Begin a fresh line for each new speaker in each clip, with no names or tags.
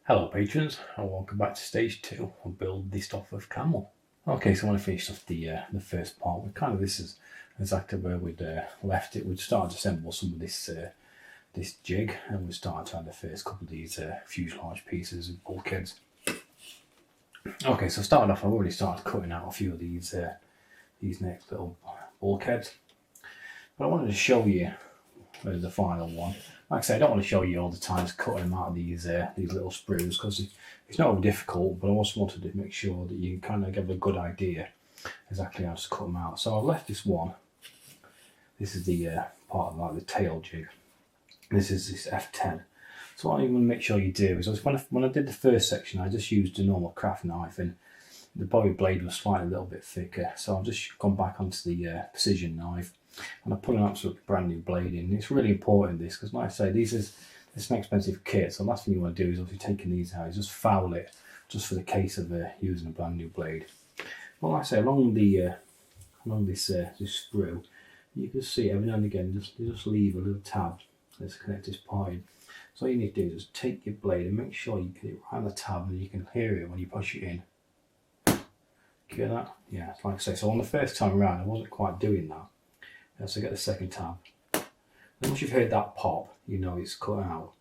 Hello patrons, and welcome back to stage 2 of build the Sopwith Camel. Okay, so when I finished off the first part, this is exactly where we'd left it. We'd started to assemble some of this jig, and we started to add the first couple of these fuselage pieces and bulkheads. Okay, so starting off, I've already started cutting out a few of these next little bulkheads, but I wanted to show you the final one. Like I say, I don't want to show you all the times cutting them out of these little sprues, because it's not difficult, but I also wanted to make sure that you kind of get a good idea exactly how to cut them out. So I've left this one. This is the part of the tail jig. This is this F10. So what I want to make sure you do is, when I did the first section, I just used a normal craft knife, and the bobby blade was slightly a little bit thicker. So I've just gone back onto the precision knife, and I put an absolutely brand new blade in. It's really important this, because like I say, this is an expensive kit. So the last thing you want to do is, obviously taking these out, is just foul it, just for the case of using a brand new blade. Well, like I say, along this sprue, you can see every now and again just leave a little tab that's connect this part in. So all you need to do is just take your blade and make sure you get it right on the tab, and you can hear it when you push it in. Hear that? Yeah, like I say, so on the first time around I wasn't quite doing that. So get the second tab. Then once you've heard that pop, you know it's cut out.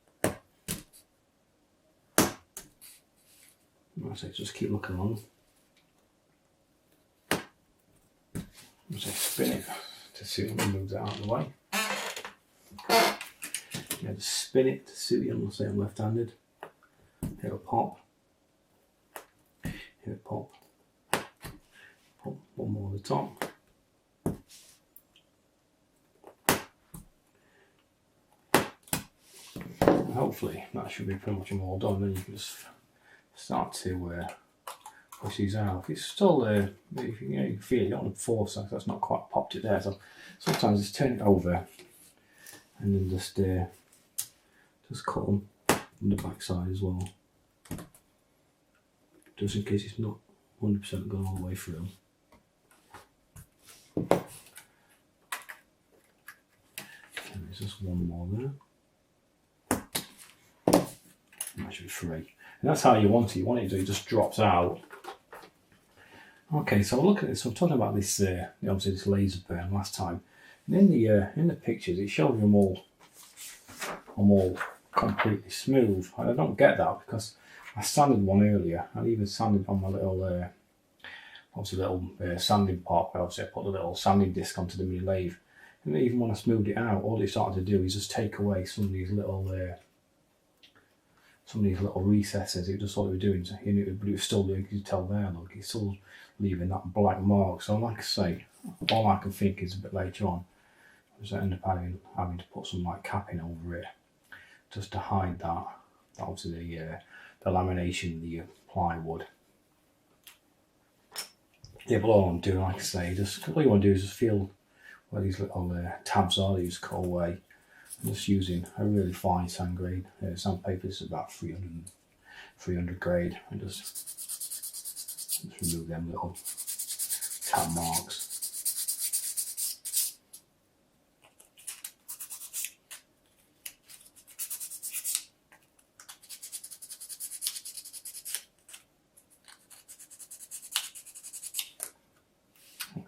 So just keep looking along. So spin it to see when it moves out of the way. Yeah, just spin it to suit you. I'm saying I'm left-handed. It'll pop. It'll pop. Pop one more at the top. Hopefully that should be pretty much all done. Then you can just start to push these out. If it's still there, if you feel you don't want to force that, that's not quite popped it there. So sometimes just turn it over and then just cut them on the back side as well, just in case it's not 100% gone all the way through. And there's just one more there. That should be 3. And that's how you want it. You want it to, it just drops out. Okay, so look at this. So I'm talking about this, obviously this laser burn last time. And in the pictures, it shows them all completely smooth. I don't get that, because I sanded one earlier. I even sanded on my little, sanding pot. Obviously, I put a little sanding disc onto the mini lathe. And even when I smoothed it out, all it started to do is just take away some of these little recesses. It just what it was doing, but it was still doing. You can tell there, look, it's still leaving that black mark. So, like I say, all I can think is a bit later on, is I end up having to put some capping over it, just to hide that. Obviously, the lamination of the plywood. Yeah, but all I'm doing, like I say, just all you want to do is just feel where these little tabs are. That you just cut away. I'm just using a really fine sand grade. Sandpaper is about 300 grade, and just remove them little tab marks.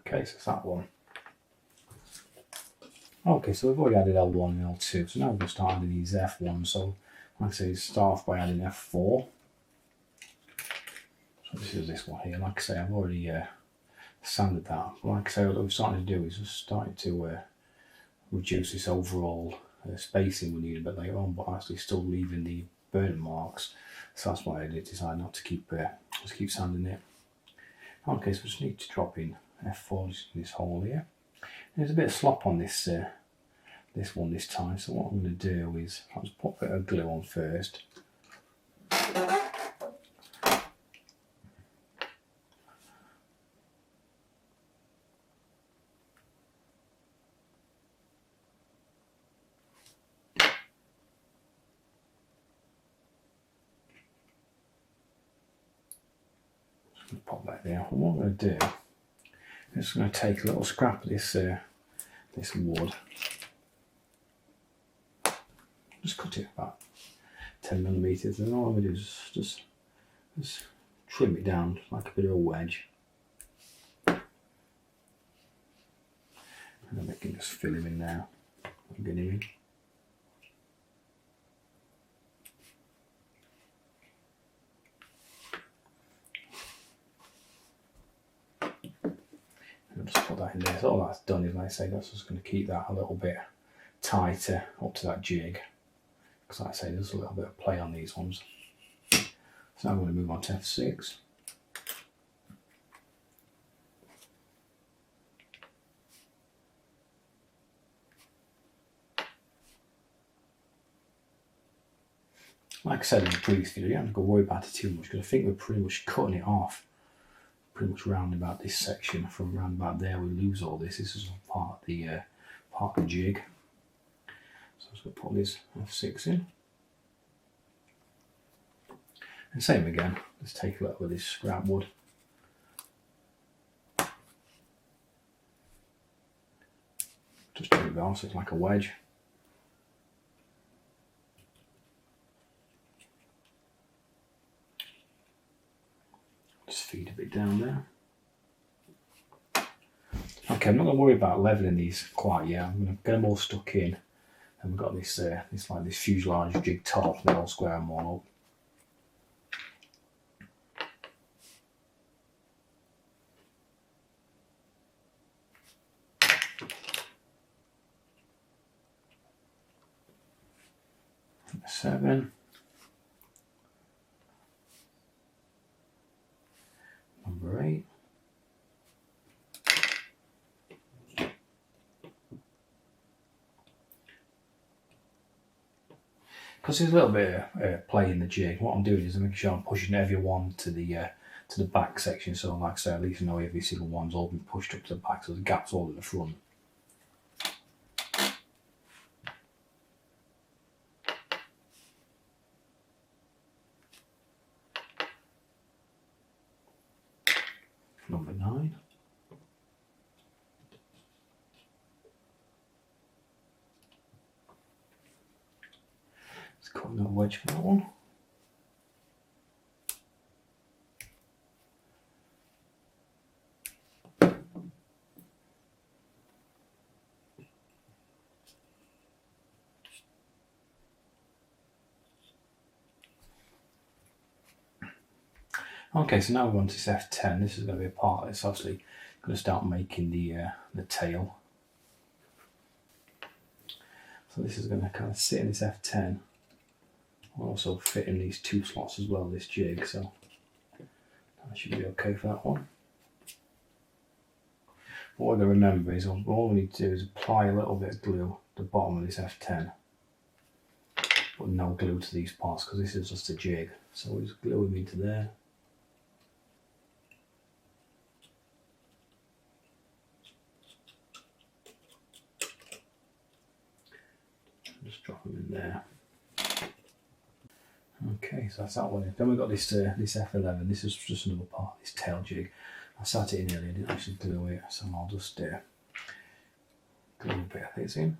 Okay, so it's that one. Okay, so we've already added L1 and L2, so now we're going to start adding these F1. So, like I say, start off by adding F4. So this is this one here. Like I say, I've already sanded that. But like I say, what we're starting to do is just starting to reduce this overall spacing we need a bit later on, but actually still leaving the burn marks. So that's why I did decide not to keep sanding it. Okay, so we just need to drop in F4 in this hole here. There's a bit of slop on this one this time, so what I'm going to do is I'll just put a bit of glue on first. Just going to pop that there. And what I'm going to do is just going to take a little scrap of this wood. Just cut it about 10mm, and all I'm going to do is just trim it down like a bit of a wedge. And then we can just fill him in now. Get him in. I'll just put that in there. So all that's done is, like I say, that's just going to keep that a little bit tighter up to that jig. Because like I say, there's a little bit of play on these ones. So now I'm going to move on to F6. Like I said in the previous video, you don't have to worry about it too much because I think we're pretty much cutting it off. Pretty much round about this section. From round about there we lose all this. This is part of the jig. So I'm just going to put this F6 in. And same again, let's take a look with this scrap wood. Just trim it off so it's like a wedge. Just feed a bit down there. Okay, I'm not going to worry about levelling these quite yet. I'm going to get them all stuck in. And we've got this this fuselage jig top, and they'll square them all up. Number 7. Number 8. Because there's a little bit of play in the jig, what I'm doing is I'm making sure I'm pushing every one to the back section. So like I say, at least I know every single one's all been pushed up to the back, so the gap's all at the front. Number 9. Let's cut that wedge for that one. Okay, so now we're on to this F10. This is going to be a part that's obviously going to start making the tail. So this is going to kind of sit in this F10. I'll also fit in these 2 slots as well, this jig, so that should be okay for that one. What we're going to remember is all we need to do is apply a little bit of glue to the bottom of this F10, but no glue to these parts because this is just a jig. So we'll just glue them into there. Just drop them in there. Okay, so that's that one. Then we've got this this F11. This is just another part of this tail jig. I sat it in earlier, I didn't actually glue it, so I'll just glue a bit of this in.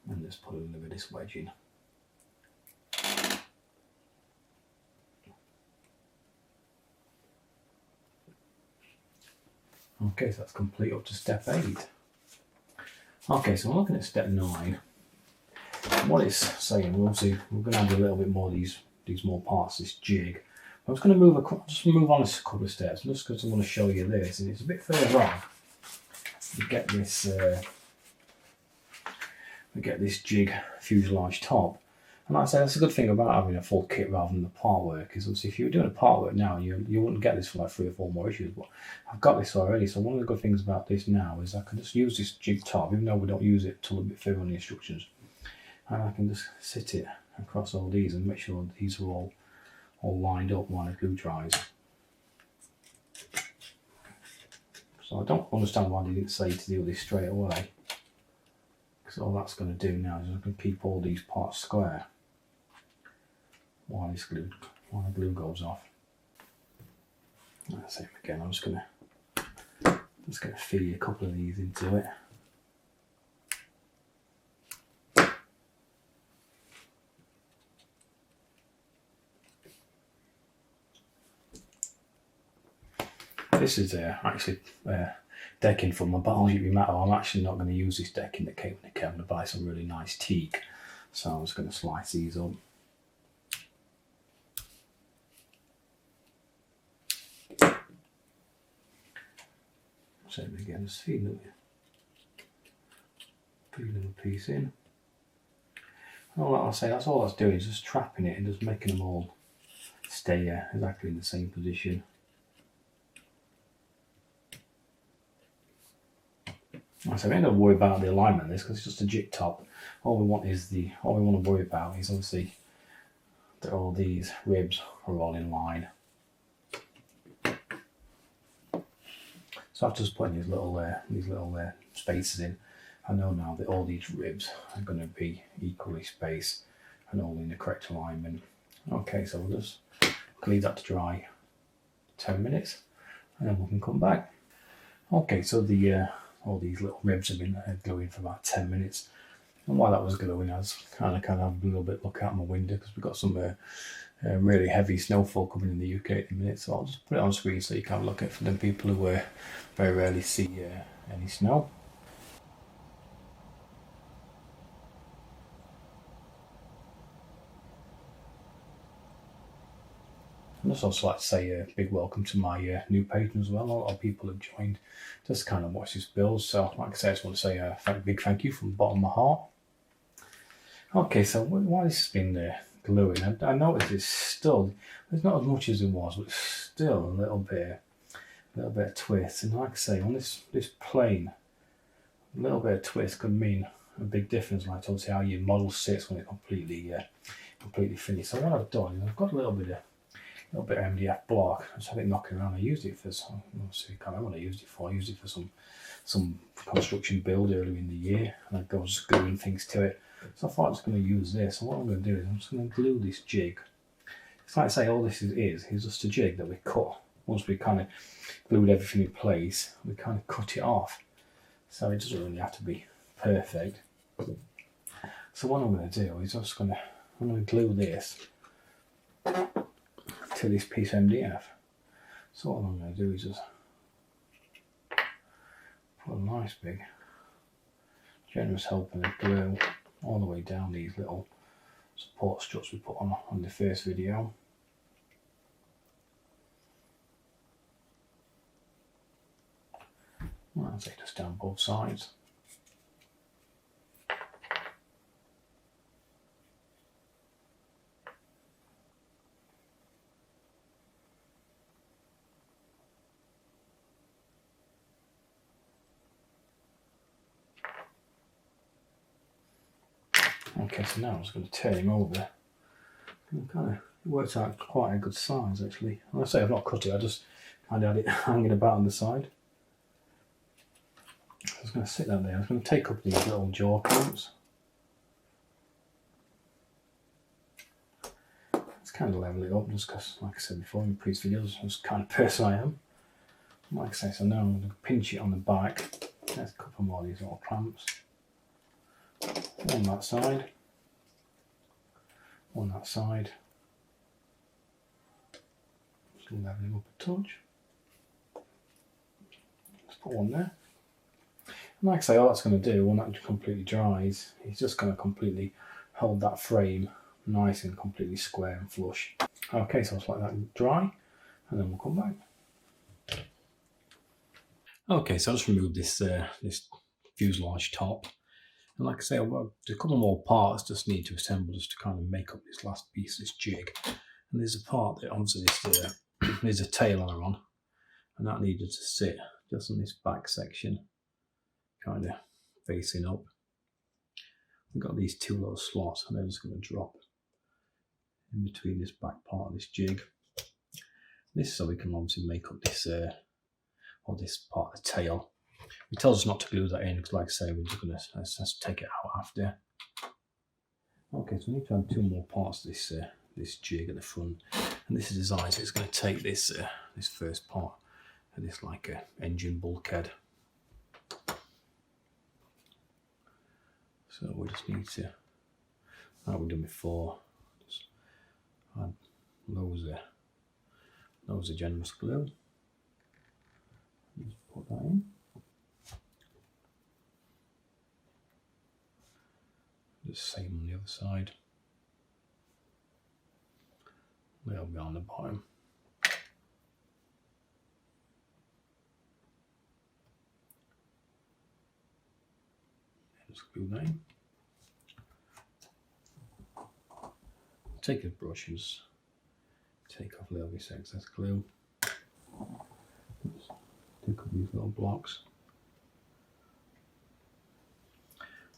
And just put a little bit of this wedge in. Okay, so that's complete up to step 8. Okay, so I'm looking at step 9. What it's saying, obviously we're going to add a little bit more of these more parts, this jig. I'm just going to move on a couple of steps, just because I want to show you this, and it's a bit further on. We get this jig fuselage top. And like I say, that's a good thing about having a full kit rather than the part work, is obviously if you were doing a part work now, you wouldn't get this for like 3 or 4 more issues, but I've got this already. So one of the good things about this now is I can just use this jig top, even though we don't use it till a bit further on the instructions, and I can just sit it across all these and make sure these are all lined up while the glue dries. So I don't understand why they didn't say to do this straight away, because all that's going to do now is I'm going to keep all these parts square while the glue goes off. Same again. I'm just gonna feed a couple of these into it. This is actually decking for my battleship metal. I'm actually not going to use this decking that came with the kit. I'm going to buy some really nice teak. So I'm just going to slice these up. Same again, just feed them a piece in. And all I'll say, that's all that's doing is just trapping it and just making them all stay exactly in the same position. So we don't worry about the alignment of this because it's just a jig top. All we want to worry about is obviously that all these ribs are all in line. So after just putting these little spaces in, I know now that all these ribs are going to be equally spaced and all in the correct alignment. Okay, so we'll just leave that to dry 10 minutes and then we can come back. Okay, so all these little ribs have been gluing for about 10 minutes. And while that was gluing, I was kind of having a little bit look out my window because we've got some really heavy snowfall coming in the UK at the minute. So I'll just put it on screen so you can have a look at it for them people who very rarely see any snow. I'd also like to say a big welcome to my new patrons as well. A lot of people have joined just kind of watch this build. So like I said, I just want to say a big thank you from the bottom of my heart. Okay, so while this has been gluing, I noticed it's still, there's not as much as it was, but still a little bit of twist. And like I say, on this plane, a little bit of twist could mean a big difference, like obviously how your model sits when it's completely finished. So what I've done is I've got a little bit of MDF block. I just had it knocking around. I used it for some, I can't remember what I used it for. I used it for some construction build earlier in the year, and I was just gluing things to it. So I thought I was going to use this, and what I'm going to do is I'm just going to glue this jig. It's like I say, all this is just a jig that we cut. Once we kind of glued everything in place, we kind of cut it off. So it doesn't really have to be perfect. So what I'm going to do is I'm going to glue this to this piece of MDF. So what I'm going to do is just put a nice big generous helping of glue all the way down these little support struts we put on the first video. Well, I'll say just down both sides. Okay, so now I'm just going to turn him over. And kind of worked out quite a good size actually. And I say I've not cut it, I just kind of had it hanging about on the side. I was going to sit that there. I was going to take up these little jaw clamps. Let's kind of level it up just because, like I said before in previous videos, that's the kind of person I am. Like I say, so now I'm going to pinch it on the back. There's a couple more of these little clamps. On that side. On that side. Just going to level him up a touch. Let's put one there. And like I say, all that's going to do when that completely dries, is just going to completely hold that frame nice and completely square and flush. Okay, so I'll just let that dry and then we'll come back. Okay, so I'll just remove this this fuselage top. And like I say, I've got a couple more parts just need to assemble just to kind of make up this last piece, this jig. And there's a part that obviously there's a tail on, and that needed to sit just on this back section, kind of facing up. We've got these two little slots, and they're just going to drop in between this back part of this jig. This is so we can obviously make up this or this part of the tail. It tells us not to glue that in because, like I say, we're just going to take it out after. Okay, so we need to add two more parts of this jig at the front, and And this is designed so it's going to take this this first part of this like a engine bulkhead. So we just need to, like we've done before, just add loads of generous glue. Just put that in. The same on the other side. They'll be on the bottom. Just glue that in. Take a brush and just take off a little bit of excess glue. Just take up these little blocks.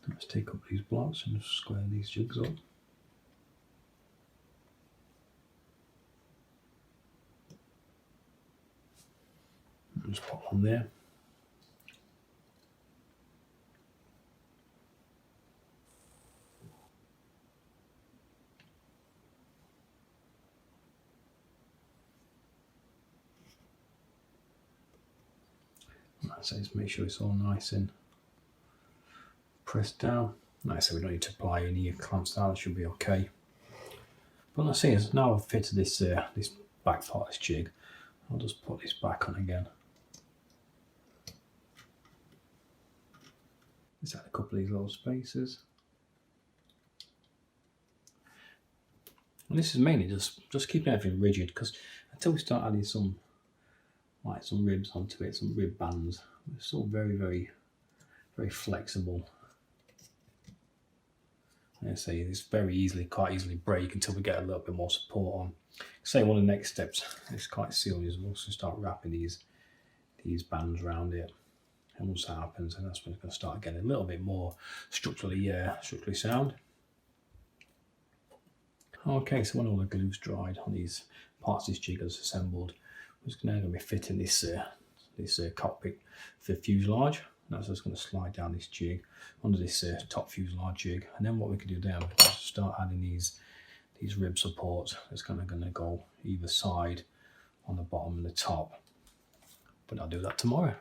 Let's take up these blocks and just square these jigs up. And just put one there. So just make sure it's all nice and pressed down. Like I said, we don't need to apply any clamps now, that should be okay. But let's see, as now I've fitted this this back part of this jig, I'll just put this back on again. Just add a couple of these little spaces. And this is mainly just keeping everything rigid, because until we start adding some ribs onto it, some rib bands, it's all very, very, very flexible. Like I say, it's quite easily break until we get a little bit more support on. Say one of the next steps is quite serious. We'll also start wrapping these bands around it, and once that happens, and that's when it's going to start getting a little bit more structurally sound. Okay, so when all the glue's dried on these parts of this jig is assembled, we're just now going to be fitting this cockpit for the fuselage. That's just going to slide down this jig onto this top fuselage jig, and then what we can do then is start adding these rib supports. It's kind of going to go either side on the bottom and the top, but I'll do that tomorrow.